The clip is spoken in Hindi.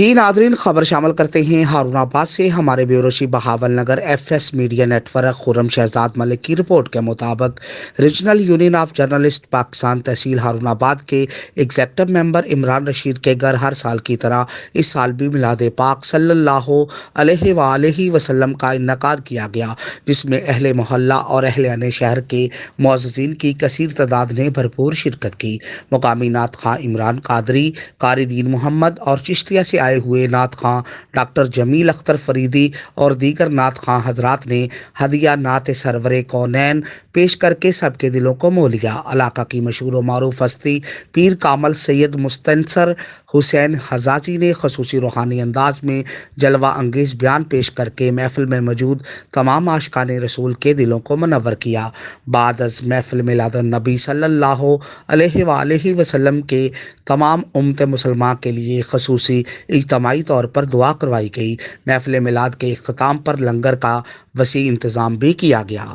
जी नादरीन, खबर शामिल करते हैं हारूनाबाद से। हमारे bureau chief Bahawalnagar FS media network Khurram Shahzad Malik की रिपोर्ट के मुताबिक regional union of journalist Pakistan तहसील हारूनाबाद के एग्जेक्टिव मेंबर इमरान रशीद के घर हर साल की तरह इस साल भी मिलाद-ए-पाक सल्लल्लाहु अलैहि वसल्लम का इन्नेकाद किया गया, जिसमें अहले मोहल्ला और अहले शहर के मुअज़्ज़िज़ीन की कसीर तादाद ने भरपूर शिरकत की। मुकामी नात खां इमरान कादरी, कारी दीन मोहम्मद और चिश्तिया से आए हुए नात खां डॉक्टर जमील अख्तर फरीदी और दीगर नात खां हजरात ने हदिया नात सरवरे कौनैन पेश करके सबके दिलों को मोह लिया। इलाका की मशहूर व मारूफ हस्ती पीर कामल सैयद मुस्तनसर हुसैन हजाजी ने खसूसी रूहानी अंदाज में जलवा अंगेज बयान पेश करके महफिल में मौजूद तमाम आशिकाने रसूल के दिलों को मुनव्वर किया। बाद अज़ महफिल मिलाद-उन-नबी सल्लल्लाहु अलैहि वसल्लम के तमाम उम्मत मुसलमान के लिए खसूसी इज्तिमाई तौर पर दुआ करवाई गई। महफिल मिलाद के इख्तिताम पर लंगर का वसी इंतज़ाम भी किया गया।